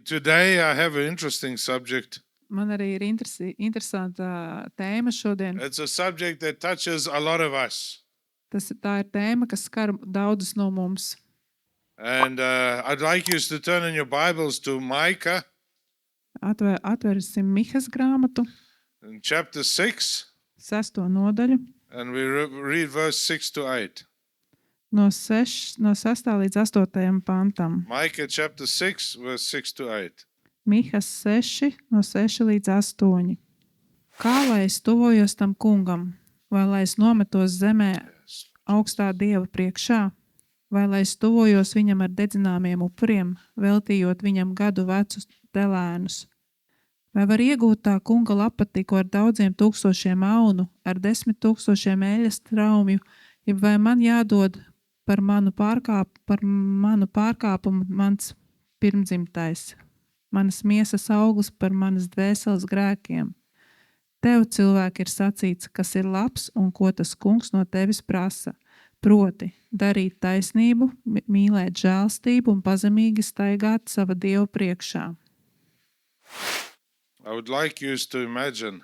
Today I have an interesting subject. Man arī ir interesanta tēma šodien. It's a subject that touches a lot of us. Tā ir tēma, kas skar daudzus no mums. And I'd like you to turn in your Bibles to Micah Atversim Mihas grāmatu, in chapter 6, 6. nodaļu, and we read verse 6 to 8. no 6. līdz 8. pantam. Micah chapter 6, verse 6 to 8. Mihas 6, no 6 līdz 8. Kā lai es tuvojos tam kungam, vai lai es nometos zemē augstā Dieva priekšā, vai lai es tuvojos viņam ar dedzināmiem upuriem, veltījot viņam gadu vecus telēnus? Vai var iegūt tā kunga lapatiku ar daudziem tūkstošiem aunu, ar 10,000 eļas traumju, ja vai man jādod par manu pārkāpumu mans pirmdzimtais, manas miesas auglis par manas dvēseles grēkiem? Tev, cilvēki, ir sacīts, kas ir labs un ko tas kungs no tevis prasa, proti darīt taisnību, mīlēt žēlstību un pazemīgi staigāt sava Dieva priekšā. I would like you to imagine.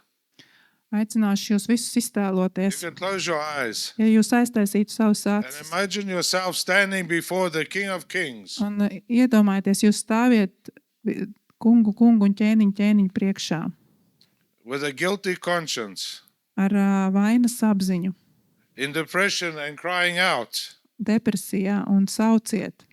Aicināšu jūs visus You iztēloties. can close your eyes Ja jūs aiztaisītu savus and acis imagine yourself standing before the King of Kings. un iedomājieties, jūs stāviet kungu un ķēniņu priekšā With a guilty conscience, ar vainas apziņu, in depression and crying out, depresijā un sauciet: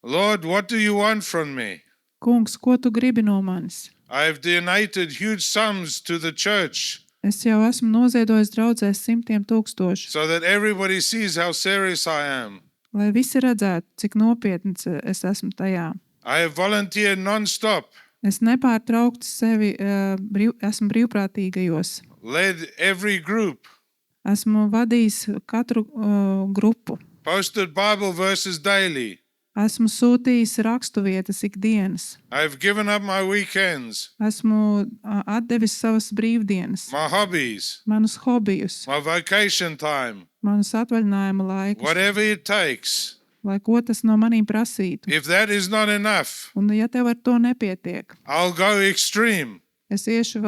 Lord, what do you want from me? Kungs, ko tu gribi no manis? I have donated huge sums to the church Es jau esmu noziedojis draudzēs 100,000, so that everybody sees how serious I am. lai visi redzētu, cik nopietns es esmu tajā. I have volunteered non-stop, Es nepārtraukti sevi esmu brīvprātīgajos. led every group, Esmu vadījis katru grupu. posted Bible verses daily. Esmu sūtījis raksturvietas ikdienas. I have given up my weekends, Esmu atdevis savas brīvdienas, my hobbies, manus hobijus, my vacation time, manus atvaļinājuma laikus, whatever it takes. lai ko tas no manīm prasītu. If that is not enough, Un ja tev ar to nepietiek, I'll go extreme, es iešu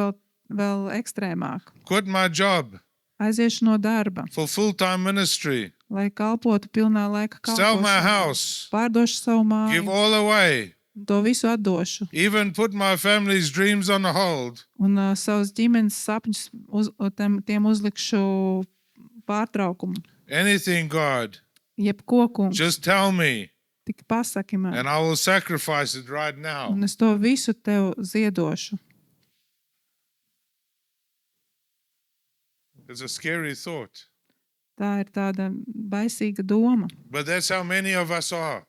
vēl ekstrēmāk. quit my job Aiziešu no darba, for full-time ministry, lai kalpotu pilnā laika sell my kalpošanā. house, Pārdošu savu give māju, all away, to visu atdošu. even put my family's dreams on hold. Un savus ģimenes sapņus tiem uzlikšu pārtraukumu. Anything, God, Jebko, kungs, just tell me, tik pasaki man, and I will sacrifice it right now. un es to visu tev ziedošu. It's a scary thought, Tā ir tāda baisīga doma, but that's how many of us are.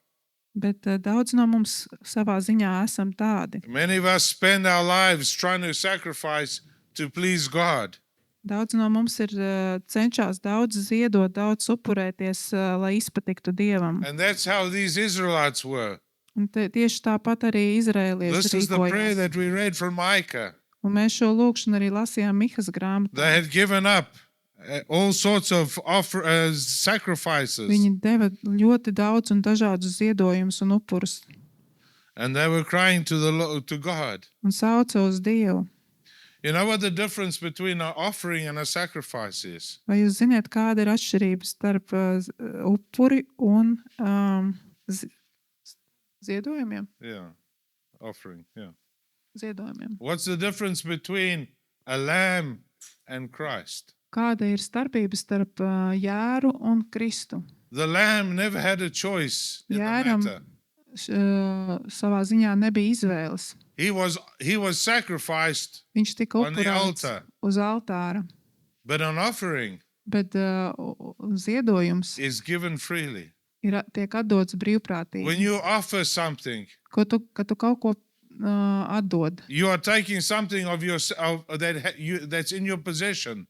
bet daudz no mums savā ziņā esam tādi. Many of us spend our lives trying to sacrifice to please God. Daudz no mums ir cenšas daudz ziedot, daudz upurēties, lai izpatiktu Dievam. And that's how these Israelites were. Un tieši tāpat arī izrēlieši This is the prayer rīkojās. that we read from Micah. Un mēs šo lūkšanu arī lasījām Mihas grāmatā. They had given up all sorts of sacrifices, Viņi deva ļoti daudz un dažādus ziedojumus un upurus and they were crying to God. un sauca uz Dievu. You know what the difference between an offering and a sacrifice is? Vai jūs ziniet, kāda ir atšķirība starp upuri un ziedojumiem? Yeah, offering, yeah. Ziedojumiem. What's the difference between a lamb and Christ? Kāda ir starpība starp jēru un Kristu? The lamb never had a choice in the Jēram matter. savā ziņā nebija izvēles. He was sacrificed, Viņš tika On the upurēts altar. uz altāra, but an offering bet ziedojums is given freely. tiek atdots brīvprātīgi. When you offer something, Kad tu kaut ko atdod, you are taking something of yourself that's in your possession,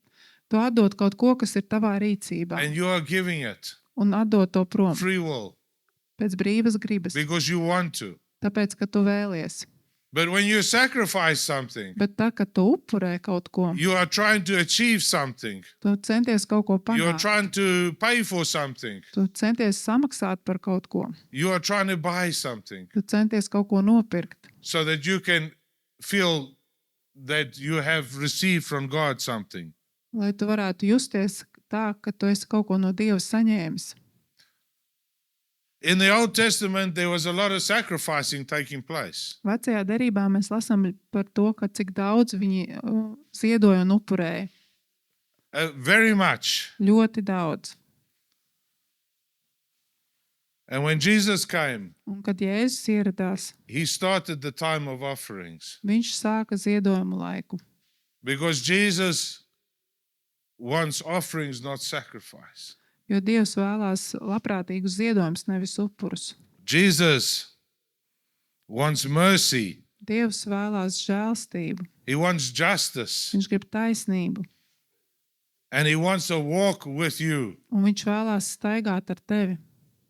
tu atdod kaut ko, kas ir tavā rīcībā, and you are giving it un atdod to prom free will pēc brīvas gribas, because you want to. tāpēc, ka tu vēlies. But when you sacrifice something, Bet tā, kad tu upurē kaut ko, you are trying to achieve something. tu centies kaut ko You are panākt, trying to pay for something. tu centies samaksāt par kaut ko, You are trying to buy something tu centies kaut ko nopirkt, so that you can feel that you have received from God something. lai tu varētu justies tā, ka tu esi kaut ko no Dieva saņēmis. In the Old Testament, there was a lot of sacrificing taking place. Vecajā derībā mēs lasām par to, ka cik daudz viņi ziedoja un upurēja. Very much. Ļoti daudz. And when Jesus came, Un kad Jēzus ieradās, he started the time of offerings. viņš sāka ziedojumu laiku. Because Jesus wants offerings, not sacrifice. Jo Dievs vēlās labprātīgus ziedojumus, nevis upurus. Jesus wants mercy. Dievs vēlās žēlstību. He wants justice. Viņš grib taisnību. And he wants to walk with you. Un viņš vēlās staigāt ar tevi.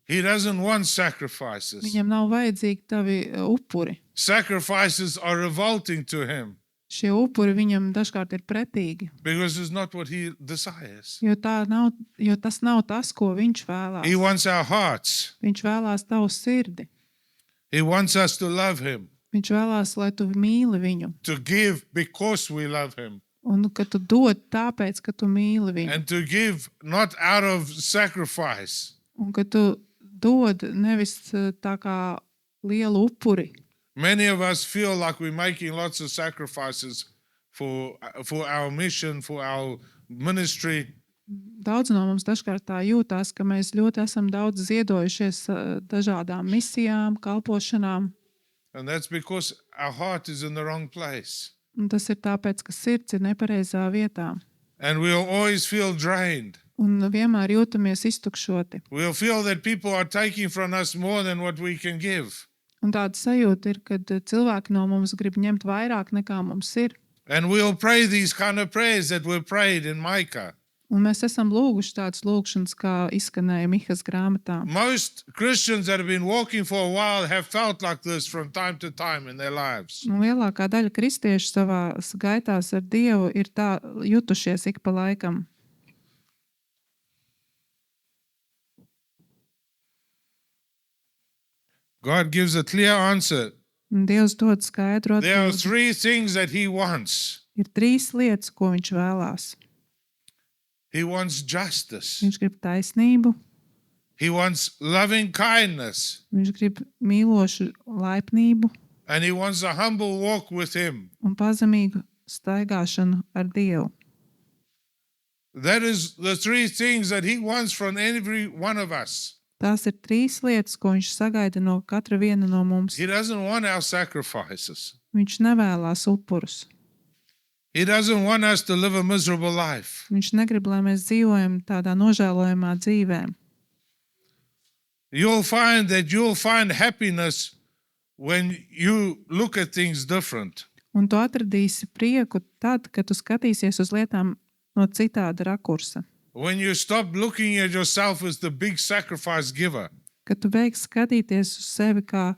He doesn't want sacrifices. Viņam nav vajadzīgi tavi upuri. Sacrifices are revolting to him Šie upuri viņam dažkārt ir pretīgi. because it's not what he desires. Jo tas nav tas, ko viņš vēlās. He wants our hearts. Viņš vēlās tavu sirdi. He wants us to love him, Viņš vēlās, lai tu mīli viņu. to give because we love him, Un ka tu dod tāpēc, ka tu mīli viņu. and to give not out of sacrifice. Un ka tu dod nevis tā kā lielu upuri. Many of us feel like we're making lots of sacrifices for our mission, for our ministry. Daudz no mums dažkārt tā jūtās, ka mēs ļoti esam daudz ziedojušies dažādām misijām, kalpošanām. And that's because our heart is in the wrong place. Un tas ir tāpēc, ka sirds ir nepareizā vietā. And we'll always feel drained. Un vienmēr jūtamies iztukšoti. We'll feel that people are taking from us more than what we can give. Un tāda sajūta ir, kad cilvēki no mums grib ņemt vairāk nekā mums ir. And we'll pray these kind of prayers that were prayed in Micah. Un mēs esam lūguši tādas lūgšanas, kā izskanēja Mihas grāmatā. Most Christians that have been walking for a while have felt like this from time to time in their lives. Un lielākā daļa kristiešu savā gaitās ar Dievu ir tā jutušies ik pa laikam. God gives a clear answer. Un Dievs dod skaidru There are atbildi. three things that he wants. Ir 3 lietas, ko viņš vēlās. He wants justice. Viņš grib taisnību, He wants loving kindness. viņš grib mīlošu laipnību And he wants a humble walk with him. un pazemīgu staigāšanu ar Dievu. That is the three things that he wants from every one of us. Tās ir 3 lietas, ko viņš sagaida no katra viena no mums. He doesn't want our sacrifices. Viņš nevēlās upurus. He doesn't want us to live a miserable life. Viņš negrib, lai mēs dzīvojam tādā nožēlojamā dzīvē. You'll find happiness when you look at things different. Un tu atradīsi prieku tad, kad tu skatīsies uz lietām no citāda rakursa. When you stop looking at yourself as the big sacrifice giver. Kad tu beigsi skatīties uz sevi kā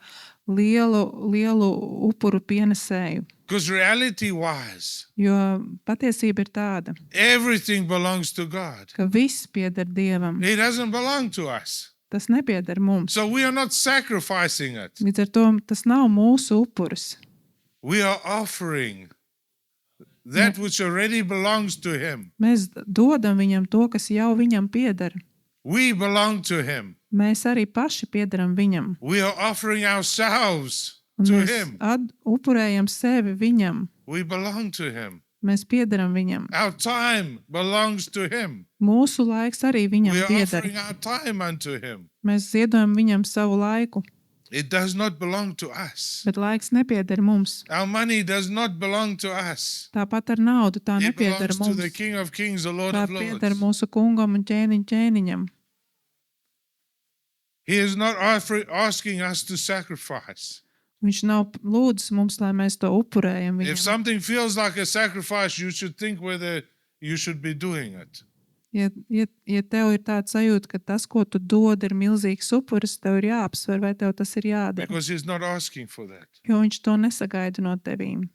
lielu upuru pienesēju. Because reality-wise, Jo patiesība ir tāda, everything belongs to God. ka viss pieder Dievam. It doesn't belong to us. Tas nepieder mums. So we are not sacrificing it. Līdz ar to tas nav mūsu upuris. We are offering that which already belongs to him. Mēs dodam viņam to, kas jau viņam pieder. We belong to him. Mēs arī paši piederam viņam. We are offering ourselves Un to mēs him. upurējam sevi viņam. We belong to him. Mēs piederam viņam. Our time belongs to him. Mūsu laiks arī viņam We are pieder. offering our time unto him. Mēs ziedojam viņam savu laiku, It does not belong to us. bet laiks nepieder mums. Our money does not belong to us. Tāpat ar naudu tā It nepieder belongs to mums. the King of Kings, the Lord Tā of pieder Lords. mūsu kungam un ķēniņam. He is not asking us to sacrifice. Viņš nav lūdzis mums, lai mēs to upurējam If viņam. something feels like a sacrifice, you should think whether you should be doing it. Ja tev ir tāds sajūta, ka tas, ko tu dod, ir milzīgs upuris, tev ir jāapsver, vai tev tas ir jādara. because he's not asking for that. Jo viņš to nesagaida no tevīm.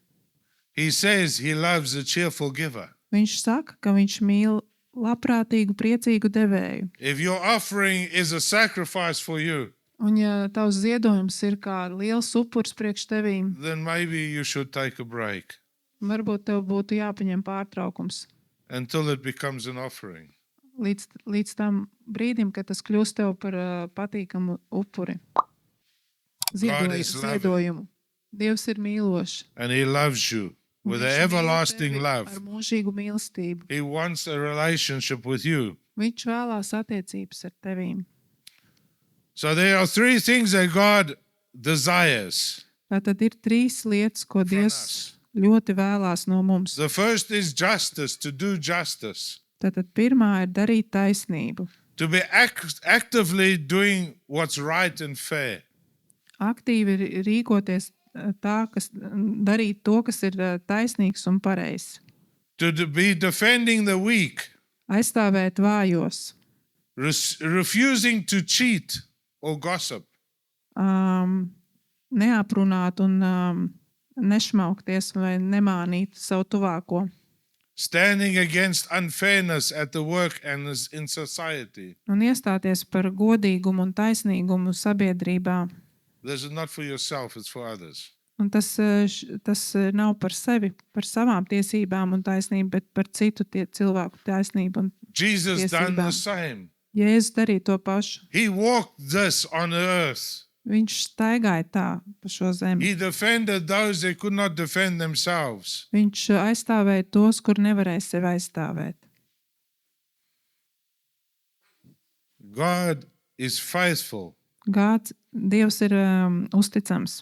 He says he loves a cheerful giver. Viņš saka, ka viņš mīl labprātīgu, priecīgu devēju. If your offering is a sacrifice for you, Un ja tavs ziedojums ir kā liels upuris priekš tevīm, then maybe you should take a break varbūt tev būtu jāpaņem pārtraukums until it becomes an offering. līdz tam brīdim, kad tas kļūst tev par patīkamu upuri. God is loving. Ziedojumu. Dievs ir mīlošs. And he loves you with an Viņš mīl everlasting tevi love. Ar mūžīgu mīlestību. He wants a relationship with you. Viņš vēlās attiecības ar tevīm. So there are three things that God desires. Tātad ir 3 lietas, ko From Dievs us. ļoti vēlās no mums. The first is justice, to do justice, Tātad pirmā ir darīt taisnību. to be actively doing what's right and fair. Aktīvi rīkoties darīt to, kas ir taisnīgs un pareizs. To be defending the weak, Aizstāvēt vājos. refusing to cheat or gossip, Neaprunāt un nešmaukties vai nemānīt savu tuvāko. standing against unfairness at the work and in society. Un iestāties par godīgumu un taisnīgumu sabiedrībā. This is not for yourself, it's for others. Un tas nav par sevi, par savām tiesībām un taisnību, bet par citu cilvēku taisnību un Jesus done the tiesībām. same. Jēzus darīja to pašu. He walked this on earth. Viņš staigāja tā pa šo zemi. He defended those that could not defend themselves. Viņš aizstāvēja tos, kur nevarēja sevi aizstāvēt. God is faithful. Dievs ir uzticams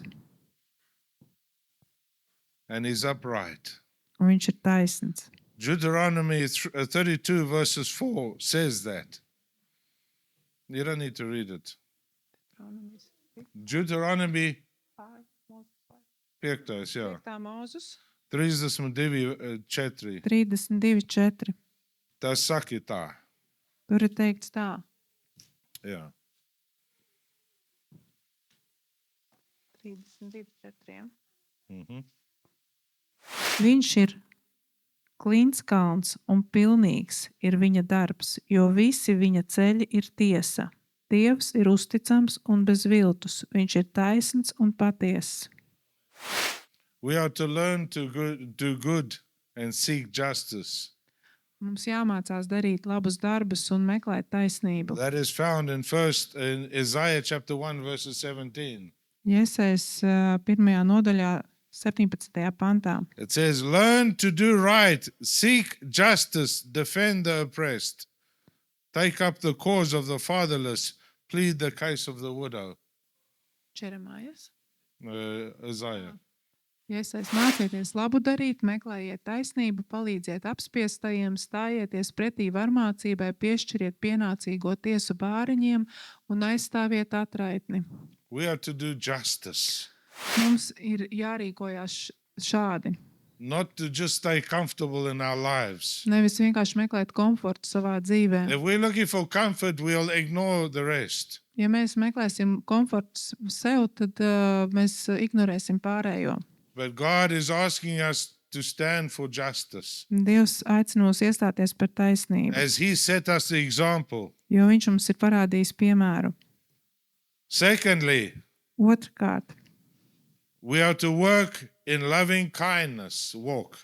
And he's upright. un viņš ir taisns. Deuteronomy 32 verses 4 says that. You don't need to read it. Deuteronomy 5, jā. Mūzus 32:4. 32:4. Tas saka tā. Tur ir teikts tā. Jā. 32:4. Mhm. Viņš ir klīns kalns un pilnīgs ir viņa darbs, jo visi viņa ceļi ir tiesa. Dievs ir uzticams un bez viltus. Viņš ir taisns un patiess. We are to learn to do good and seek justice. Mums jāmācās darīt labus darbus un meklēt taisnību. That is found in Isaiah chapter 1 verses 17. Iesais 1. nodaļā 17. pantā. It says, learn to do right, seek justice, defend the oppressed, take up the cause of the fatherless, plead the case of the widow. Čeremājas. Isaiah. Iesais mācieties labu darīt, meklējiet taisnību, palīdziet apspiestajiem, stājieties pretī varmācībai, piešķiriet pienācīgo tiesu bāriņiem un aizstāviet atraitni. We are to do justice, Mums ir jārīkojās šādi. not to just stay comfortable in our lives. Nevis vienkārši meklēt komfortu savā dzīvē. If we're looking for comfort, we'll ignore the rest. Ja mēs meklēsim komfortu sev, tad mēs ignorēsim pārējo. But God is asking us to stand for justice, Dievs aicina mūs iestāties par taisnību, as He set us the example. jo viņš mums ir parādījis piemēru. Secondly, Otrkārt, we are to work in loving kindness, walk.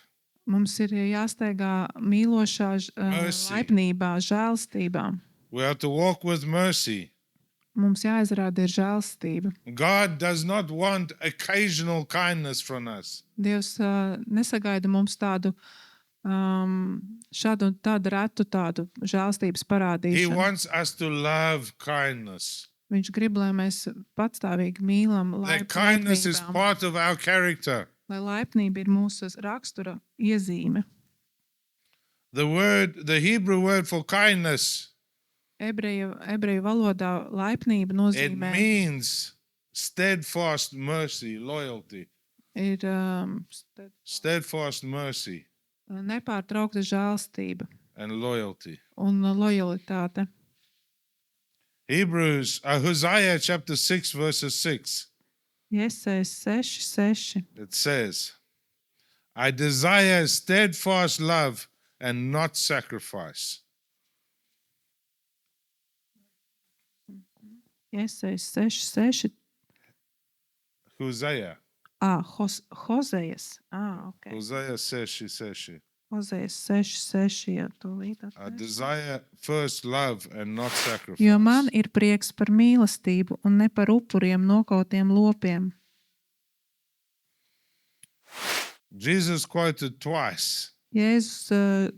mums ir jāsteigā mīlošā Mercy. laipnībā, žēlstībā. We are to walk with mercy. Mums jāizrāda ir žēlstība. God does not want occasional kindness from us. Dievs nesagaida mums tādu šādu un tādu retu tādu žēlstības He parādīšanu. wants us to love kindness. Viņš grib, lai mēs patstāvīgi mīlam That kindness is laipnībām, part of our character. lai laipnība ir mūsu rakstura iezīme. The Hebrew word for kindness, Ebreju valodā laipnība it nozīmē means steadfast mercy, loyalty. ir Steadfast mercy. nepārtraukta žēlstība. and loyalty. un lojalitāte. Hosea chapter 6, verses 6. Iesais 6:6. It says, I desire steadfast love and not sacrifice. Iesais 6:6. Hosea. Hozejas. Ok. Hosea 6:6. Hozejas 6:6. Jā, tūlīt I atver. desire first love and not sacrifice. Jo man ir prieks par mīlestību un ne par upuriem nokautiem lopiem. Jesus quoted twice, Jēzus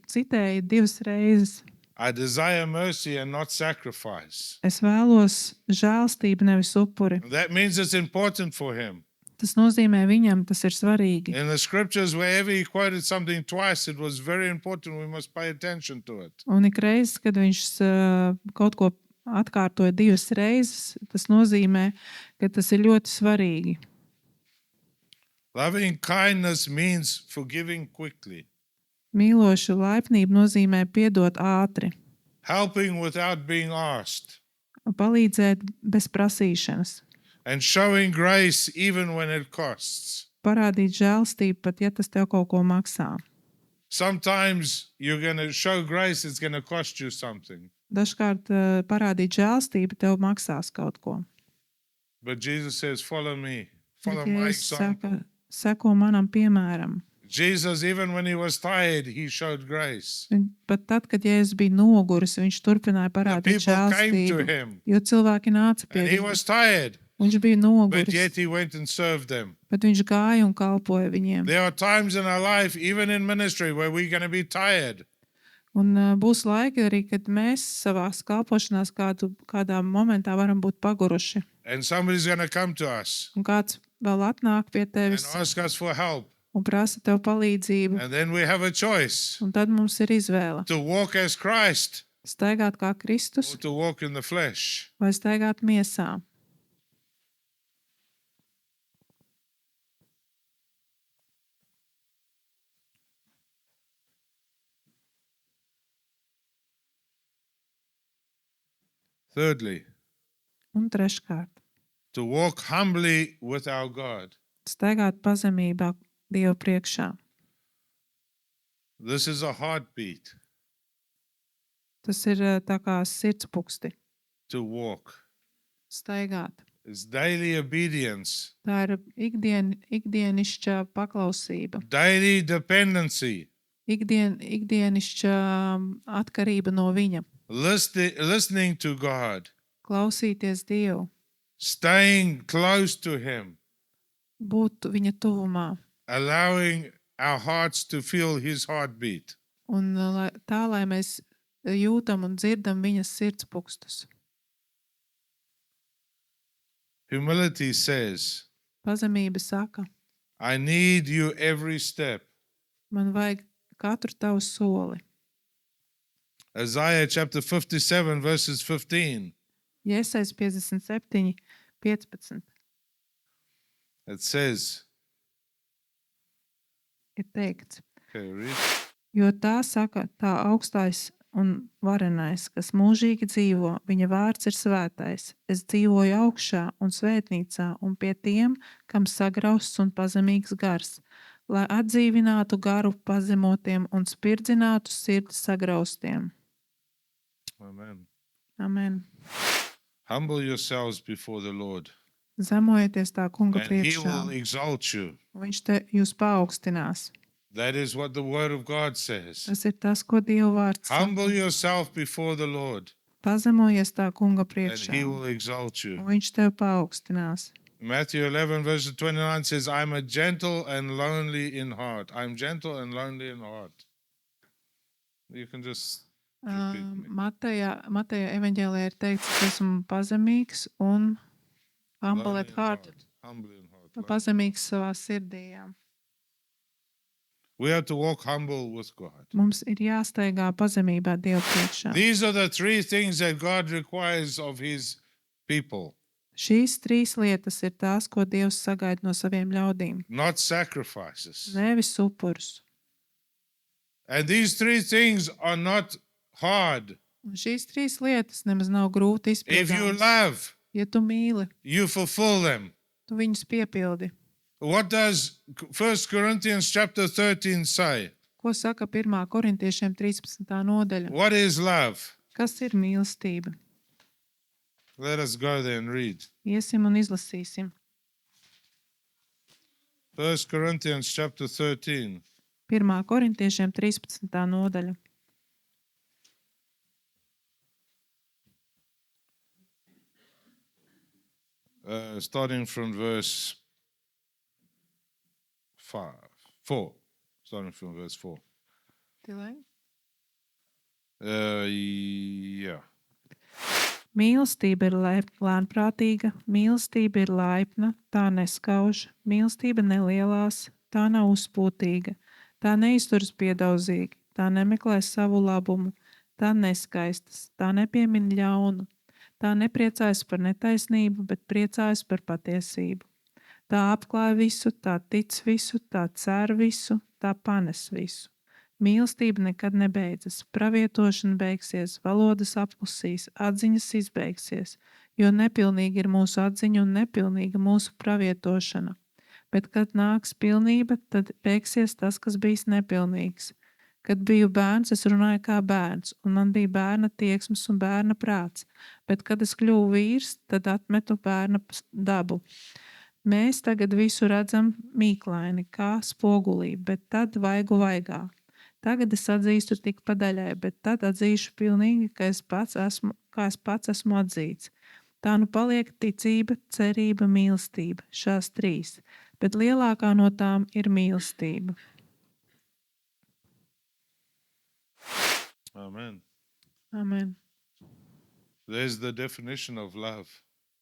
citēja 2 reizes. I desire mercy and not sacrifice. Es vēlos žēlstību, nevis upuri. That means it's important for him. Tas nozīmē viņam, tas ir svarīgi. In the scriptures, wherever he quoted something twice, it was very important. We must pay attention to it. Un ik reiz, kad viņš kaut ko atkārtoja 2 reizes, tas nozīmē, ka tas ir ļoti svarīgi. Loving kindness means forgiving quickly, Mīloša laipnība nozīmē piedot ātri, helping without being asked, palīdzēt bez prasīšanas, and showing grace even when it costs. parādīt žēlstību, pat ja tas tev kaut ko maksā. Sometimes you're going to show grace, it's going to cost you something. Dažkārt parādīt žēlstību tev maksās kaut ko. But Jesus says, follow me, follow Bet my Jēzus example. saka, seko manam piemēram. Jesus, even when he was tired, he showed grace. Pat tad, kad Jēzus bija noguris, viņš turpināja The parādīt people came to žēlstību, him, jo cilvēki nāca pie and he viņa. was tired, Viņš bija but noguris, yet he went and served them. bet viņš gāja un kalpoja viņiem. There are times in our life, even in ministry, where we're going to be tired. Un būs laiki arī, kad mēs savā kalpošanās kādā momentā varam būt paguruši. And somebody's going to come to us Un kāds vēl atnāk pie and tevis ask us for help. un prasa tev palīdzību. And then we have a choice Un tad mums ir izvēle. to walk as Christ Staigāt kā Kristus or to walk in the flesh. vai staigāt miesā. Thirdly, Un treškārt, to walk humbly with our God. staigāt pazemībā Dieva priekšā. This is a heartbeat Tas ir tā kā sirdspuksti. to walk. Staigāt. It's daily obedience, Tā ir ikdienišķa paklausība. daily dependency, Ikdienišķa atkarība no viņa. listening to God, Klausīties Dievu, staying close to Him, būt viņa tuvumā. allowing our hearts to feel His heartbeat. Un tā, lai mēs jūtam un dzirdam viņas sirdspūkstus. Humility says, Pazemība saka, I need you every step. man vajag katru tavu soli. Isaiah chapter 57, verses 15. Iesais 57, 15 It says, ir teikts, okay, read. jo tā saka tā augstais un varenais, kas mūžīgi dzīvo, viņa vārds ir svētais. Es dzīvoju augšā un svētnīcā un pie tiem, kam sagrausts un pazemīgs gars, lai atdzīvinātu garu pazemotiem un spirdzinātu sirdi sagraustiem. Amen. Amen. Humble yourselves before the Lord, Zemojieties tā kunga and He priekšā. will exalt you. Viņš te jūs paaugstinās. That is what the Word of God says. Tas ir tas, ko Dieva vārds saka. Humble yourself before the Lord, Pazemojies tā kunga and priekšā. He will exalt Un you. viņš tev paaugstinās. Matthew 11, verse 29 says, I'm a gentle and lonely in heart. I'm gentle and lonely in heart. You can just repeat me. Mateja evaņģēlijā ir teikts, ka esmu pazemīgs un humble Lonely at in heart. Humble in heart. Lonely. Pazemīgs savā sirdī. Jā. We have to walk humble with God. Mums ir jāstaigā pazemībā Dieva priekšā. These are the three things that God requires of His people. Šīs 3 lietas ir tās, ko Dievs sagaida no saviem ļaudīm. Not sacrifices. Nevis upurus. And these three things are not hard. Un šīs trīs lietas nemaz nav grūti If you izpildāmas. love, Ja tu mīli, you fulfill them. tu viņus piepildi. What does 1 Corinthians chapter 13 say? Ko saka 1. korintiešiem 13. nodaļa? What is love? Kas ir mīlestība? Let us go there and read. Iesim un izlasīsim. 1 Corinthians chapter 13. 1. korintiešiem 13. nodaļa. Starting from verse 4. Starting from verse 4. Yeah. Mīlestība ir lēnprātīga, mīlestība ir laipna, tā neskauž, mīlestība nelielās, tā nav uzpūtīga, tā neizturas piedaudzīgi, tā nemeklē savu labumu, tā neskaistas, tā nepiemin ļaunu, tā nepriecājas par netaisnību, bet priecājas par patiesību. Tā apklāj visu, tā tic visu, tā cer visu, tā panes visu. Mīlestība nekad nebeidzas, pravietošana beigsies, valodas apklusīs, atziņas izbeigsies, jo nepilnīga ir mūsu atziņa un nepilnīga mūsu pravietošana. Bet, kad nāks pilnība, tad beigsies tas, kas bijis nepilnīgs. Kad biju bērns, es runāju kā bērns, un man bija bērna tieksmes un bērna prāts, bet, kad es kļuvu vīrs, tad atmetu bērna dabu. Mēs tagad visu redzam mīklaini, kā spogulī, bet tad vaigu vaigā. Tagad es atzīstu tik pa daļai, bet tad atzīšu pilnīgi, kā es pats esmu atzīts. Tā nu paliek ticība, cerība, mīlestība, šās trīs, bet lielākā no tām ir mīlestība. Amen. Amen. There's the definition of love.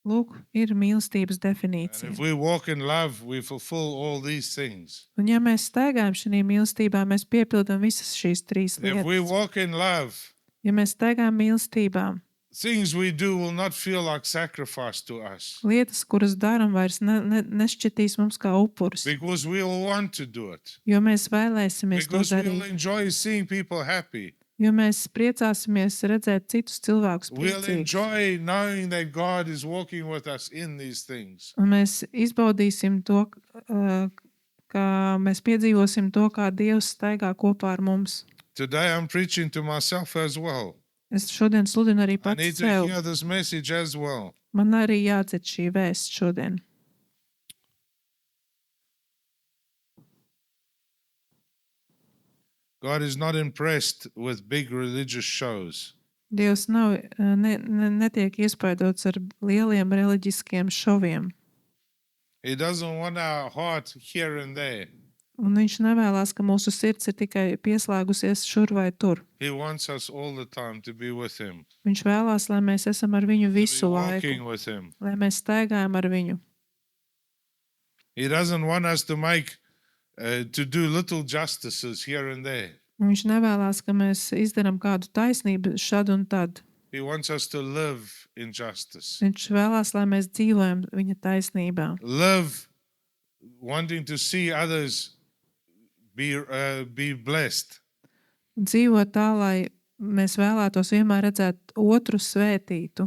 Lūk, ir mīlestības And definīcija. if we walk in love, we fulfill all these things. Un ja mēs staigājam šajā mīlestībā, mēs piepildām visas šīs trīs If we lietas. walk in love, Ja mēs staigājam mīlestībā, things we do will not feel like sacrifice to us lietas, kuras darām, vairs nešķitīs mums kā upuris, because we will want to do it. jo mēs vēlēsimies to Because we will darīt. enjoy seeing people happy. Jo mēs priecāsimies redzēt citus cilvēkus We'll priecīgus. enjoy knowing that God is walking with us in these things. Un mēs izbaudīsim to, ka mēs piedzīvosim to, kā Dievs staigā kopā ar mums. Today I'm preaching to myself as well. Es šodien sludinu arī I pats need to sev. hear this message as well. Man arī jādzird šī vēsts šodien. God is not impressed with big religious shows. Dievs netiek iespaidots ar lieliem reliģiskiem šoviem. He doesn't want our heart here and there. Un viņš nevēlas, ka mūsu sirds ir tikai pieslēgusies šur vai tur. He wants us all the time to be with Him, Viņš vēlās, lai mēs esam ar viņu to be visu walking laiku, with Him. lai mēs staigājam ar viņu. He doesn't want us to do little justices here and there. Un viņš nevēlas, ka mēs izdarām kādu taisnību šad un tad. He wants us to live in justice. Viņš vēlās, lai mēs dzīvojam viņa taisnībā. Live wanting to see others be blessed. Dzīvot tā, lai mēs vēlētos vienmēr redzēt otru svētītu.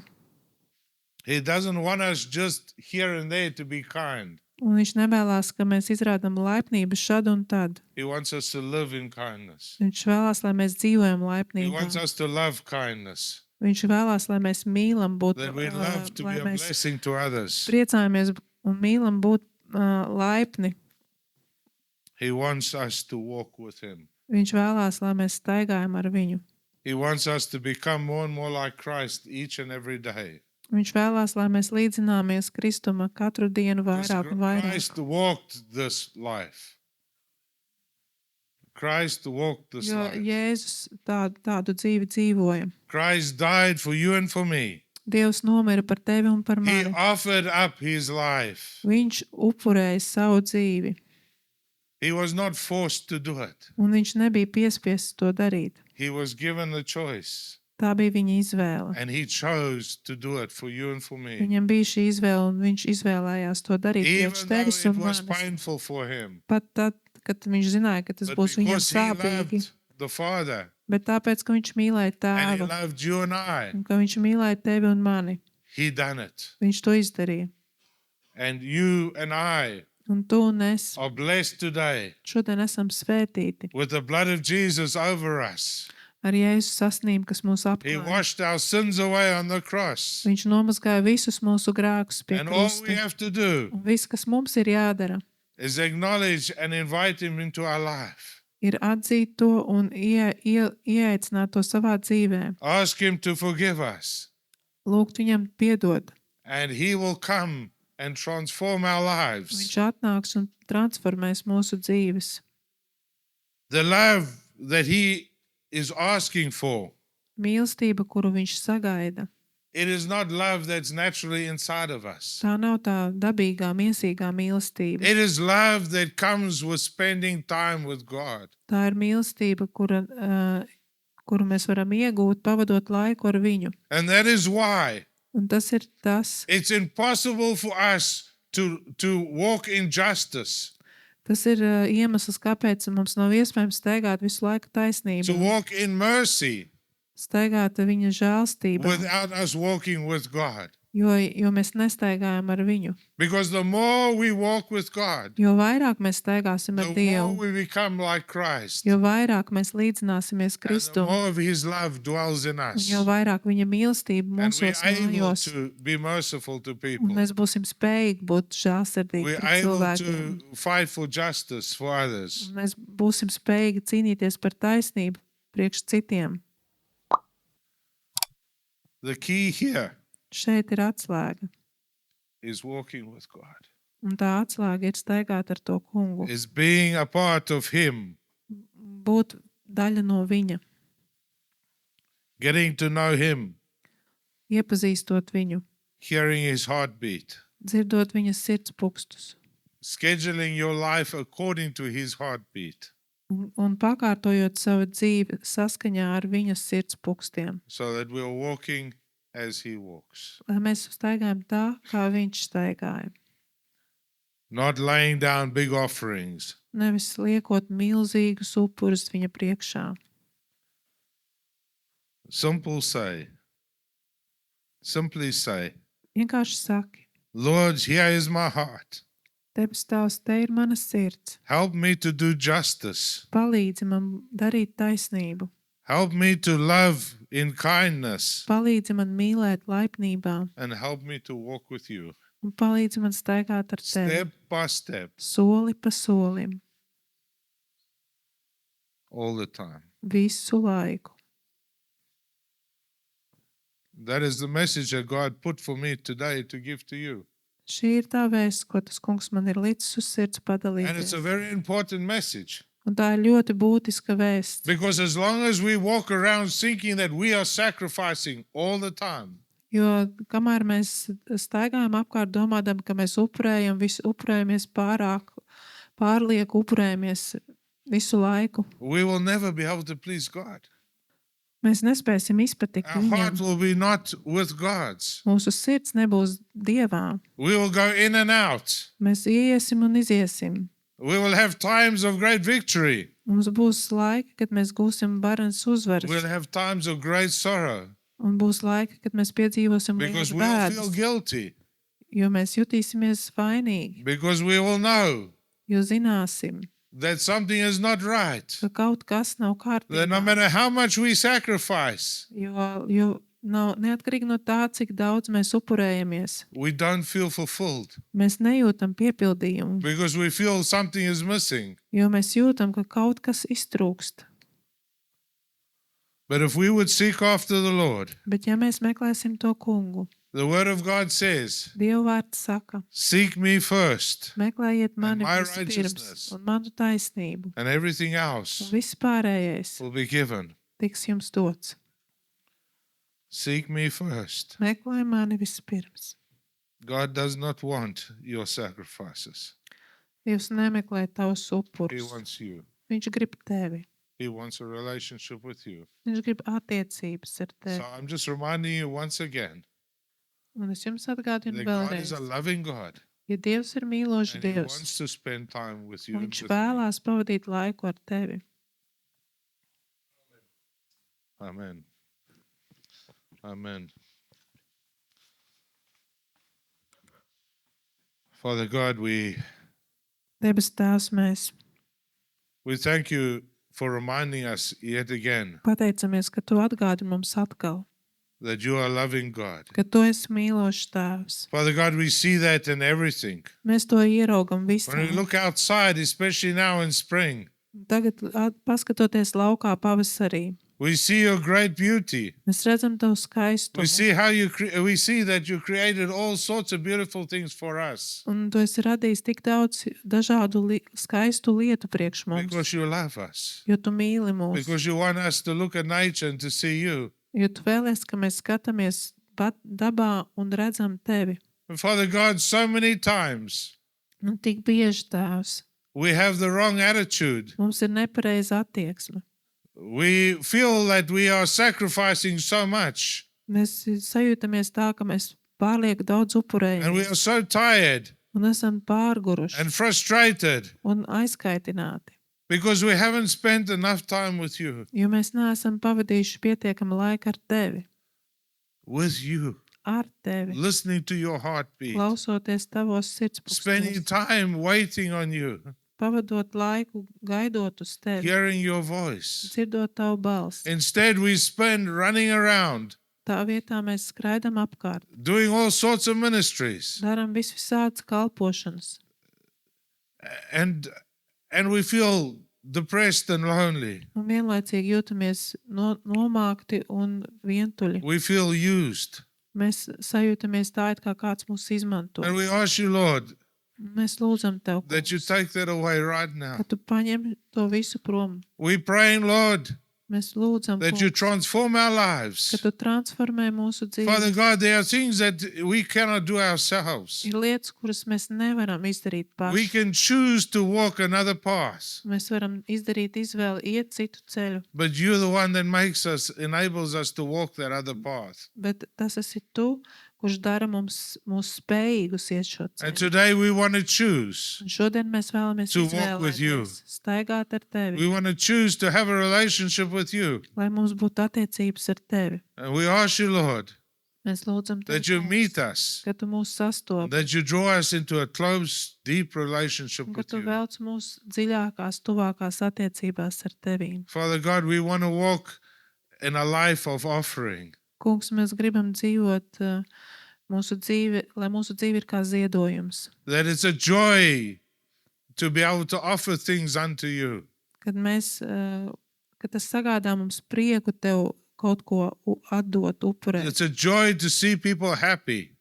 He doesn't want us just here and there to be kind. Un viņš nevēlas, ka mēs izrādām laipnību šad un tad. He wants us to live in kindness. Viņš vēlās, lai mēs dzīvojam He laipnībā. wants us to love kindness. Viņš vēlās, lai mēs mīlam būt, That we love to lai be a mēs blessing to others. priecājamies un mīlam būt laipni. He wants us to walk with Him. Viņš vēlās, lai mēs staigājam ar viņu. He wants us to become more and more like Christ each and every day. Viņš vēlās, lai mēs līdzināmies Kristuma katru dienu Because vairāk un vairāk. Christ walked this life. Christ walked this Jo life. Jēzus tādu dzīvi dzīvoja. Christ died for you and for me. Dievs nomira par tevi un par He mani. offered up His life. Viņš upurēja savu dzīvi, He was not forced to do it. un viņš nebija piespiests to darīt. He was given the choice. Tā bija viņa izvēle. And He chose to do it for you and for me. Viņam bija šī izvēle, un viņš izvēlējās to darīt Even priekš though tevis it un was manis. painful for Him. Pat tad, kad viņš zināja, ka tas But būs viņam because He sāpīgi, loved the Father, bet tāpēc, ka viņš mīlēja and he tēvu loved you and I. un ka viņš mīlēja tevi un mani. He done it. Viņš to izdarīja. And you and I Un tu un es are blessed today šodien esam svētīti with the blood of Jesus over us. ar Jēzus sasnību, kas mūs He apklāja. washed our sins away on the cross. Viņš nomazgāja visus mūsu grēkus pie And all we krusta. have to do Un viss, kas mums ir jādara, is acknowledge and invite him into our life. ir atzīt to un ieaicināt to savā dzīvē. Ask him to forgive us. Lūgt viņam piedot. And he will come and transform our lives. Viņš atnāks un transformēs mūsu dzīves. The love that he is asking for, Mīlestība, kuru viņš sagaida, it is not love that's naturally inside of us. tā nav tā dabīgā, miesīgā mīlestība. It is love that comes with spending time with God. Tā ir mīlestība, kuru mēs varam iegūt, pavadot laiku ar viņu. And that is why Un tas ir tas, it's impossible for us to walk in justice, tas ir iemesls, kāpēc mums nav iespējams staigāt visu laiku to taisnību, walk in mercy staigāt viņa žēlstību, without us walking with God. jo mēs nestaigājam ar viņu. Because the more we walk with God, Jo vairāk mēs staigāsim ar the more Dievu, we become like Christ. jo vairāk mēs līdzināsimies And the Kristum, more of his love dwells in un us. jo vairāk viņa mīlestība And we're mūsos able mājos, to be merciful to un people. mēs būsim spējīgi būt žēlsirdīgi We're pret able cilvēkiem. to fight for justice for others. Un mēs būsim spējīgi cīnīties par taisnību priekš citiem. The key here Šeit ir atslēga. is walking with God, Un tā atslēga ir staigāt ar to kungu. is being a part of him, Būt daļa no viņa, getting to know him, iepazīstot viņu, hearing his heartbeat, dzirdot viņa sirds pukstus scheduling your life according to his heartbeat, un pakārtojot savu dzīvi saskaņā ar viņa sirds pukstiem. so that we're walking as he walks. Lai mēs staigājam tā, kā viņš staigāja. Not laying down big offerings, Nevis liekot milzīgus upurus viņa priekšā. simply say, Vienkārši saki, Lord, here is my heart. Debes Tēvs, te ir mana sirds. Help me to do justice. Palīdzi man darīt taisnību. Help me to love in kindness, Palīdzi man mīlēt laipnībā. and help me to walk with you Un palīdzi man staigāt ar tevi. step by step Soli pa solim. all the time. Visu laiku. That is the message that God put for me today to give to you. Šī ir tā vēsts, ko tas kungs man ir licis uz sirds And it's padalīties. a very important message. Un tā ir ļoti būtiska vēsts. Because as long as we walk around thinking that we are sacrificing all the time, Jo kamēr mēs staigājam apkārt domādam, ka mēs upurējam, upurējamies pārlieku upurējamies visu laiku, we will never be able to please God. mēs nespēsim izpatikt Our heart viņam. will be not with God's. Mūsu sirds nebūs Dievā. We will go in and out. Mēs iesim un iziesim. We will have times of great victory. Mums būs laika, kad mēs gūsim varenas uzvaras. We'll have times of great sorrow Un būs laika, kad mēs piedzīvosim because lielas we'll feel bēdas, guilty. jo mēs jutīsimies vainīgi, Because we will know jo zināsim, that something is not right. ka kaut kas nav That no kārtībā. matter how much we sacrifice, Jo nav neatkarīgi no tā, cik daudz mēs upurējamies. we don't feel fulfilled Mēs nejūtam piepildījumu, because we feel something is missing. jo mēs jūtam, ka kaut kas iztrūkst. But if we would seek after the Lord, Bet ja mēs meklēsim to kungu, the Word of God says, Dieva vārds saka, seek me first, meklējiet mani my vispirms righteousness. un manu taisnību, and everything un else viss pārējais will be given. tiks jums dots. Seek me first. Meklē mani vispirms. God does not want your sacrifices. Dievs nemeklē tavus He upurus. wants you. Viņš grib tevi. He wants a relationship with you. Viņš grib attiecības ar So tevi. I'm just reminding you once again Un es jums atgādinu that God vēlreiz. is a loving God Ja Dievs ir mīlošs and He Dievs, wants to spend time with you. un and Viņš with me. vēlās pavadīt laiku ar tevi. Amen. Amen. Father God, we Debes Tēvs, mēs thank you for reminding us yet again pateicamies, ka Tu atgādini mums atkal, that you are a loving God. ka Tu esi mīlošs Tēvs. Father God, we see that in everything. Mēs to ieraugam When we visā. look outside, especially now in spring, Tagad, paskatoties laukā pavasarī, we see your great beauty. mēs redzam Tavu We skaistumu. see how we see that you created all sorts of beautiful things for us Un Tu esi radījis tik daudz dažādu skaistu lietu priekš mums, because you love us. jo Tu mīli mūs, Because you want us to look at nature and to see you. jo Tu vēlies, ka mēs skatāmies dabā un redzam Tevi. And Father God, so many times Un tik bieži, Tēvs, we have the wrong attitude. mums ir nepareiza attieksme. We feel that we are sacrificing so much Mēs sajūtamies tā, ka mēs pārlieku daudz and we upurējamies are so tired un esam pārguruši and frustrated un aizkaitināti, because we haven't spent enough time with you, jo mēs neesam pavadījuši pietiekami laika ar Tevi, ar Tevi, listening to your heartbeat, klausoties Tavos spending sirdspūkstos, time waiting on you, pavadot laiku, gaidot uz Tevi, hearing your voice. dzirdot Tavu balsi. Instead, we spend running around, Tā vietā mēs skraidam apkārt, doing all sorts of ministries, daram visvisādas kalpošanas, and we feel depressed and lonely. un vienlaicīgi jūtamies nomākti un vientuļi. We feel used. Mēs sajūtamies tā, it kā kāds mūs izmanto. And we ask you, Lord, Mēs lūdzam Tev, that you take that away right ka now. Tu paņem to visu prom. We praying, Lord, Mēs lūdzam, that you Kungs, transform our ka lives. Tu transformē mūsu Father dzīvi. God, there are things that we cannot do ourselves. Ir lietas, kuras mēs nevaram izdarīt We paši. can choose to walk another path, Mēs varam izdarīt izvēli, iet citu ceļu, but you're the one that enables us to walk that other path. bet tas esi Tu, kurš dara mūs spējīgus iet šo And ceļu. today we want to choose. Un šodien mēs vēlamies To walk with you. izvēlēties, staigāt ar Tevi, We want to choose to have a relationship with you. lai mums būtu attiecības ar Tevi. And we ask you, Lord, Mēs lūdzam Tevi, that you Kungs, meet us, ka Tu mūs sastopi, that you draw us into a close, deep relationship un ka with Tu you. velc mūs dziļākās, tuvākās attiecībās ar Tevīm. Father God, we want to walk in a life of offering. Kungs, mēs gribam dzīvot mūsu dzīvi, lai mūsu dzīve ir kā ziedojums. That it's a joy to be able to offer things unto you. Kad tas sagādā mums prieku Tev kaut ko atdot, upurēt, It's a joy to see people happy.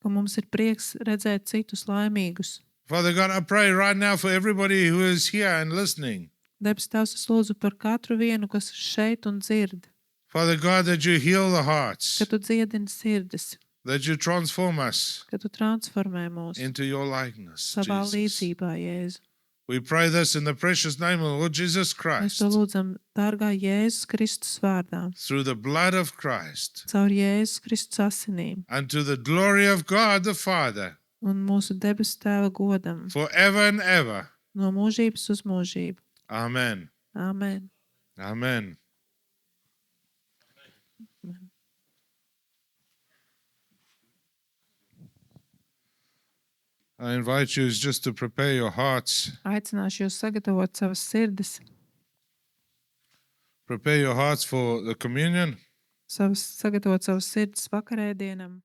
ka mums ir prieks redzēt citus laimīgus. Father God, I pray right now for everybody who is here and listening. Debes Tēvs, es lūdzu par katru vienu, kas ir šeit un dzird, Father God, that you heal the hearts, ka Tu dziedini sirdis, that you transform us ka Tu transformē mūs into your likeness. savā Jesus. līdzībā, Jēzu. We pray this in the precious name of Lord Jesus Mēs Christ, to lūdzam dārgā Jēzus Kristus vārdā, through the blood of Christ, caur Jēzus Kristus asinīm unto the glory of God the Father, un mūsu debes Tēva godam, forever and ever. no mūžības uz mūžību. Amen. Āmen. Amen. I invite you just to prepare your hearts. Aicināšu jūs sagatavot savas sirdis, Prepare your hearts for the communion. sagatavot savas sirdis vakarēdienam.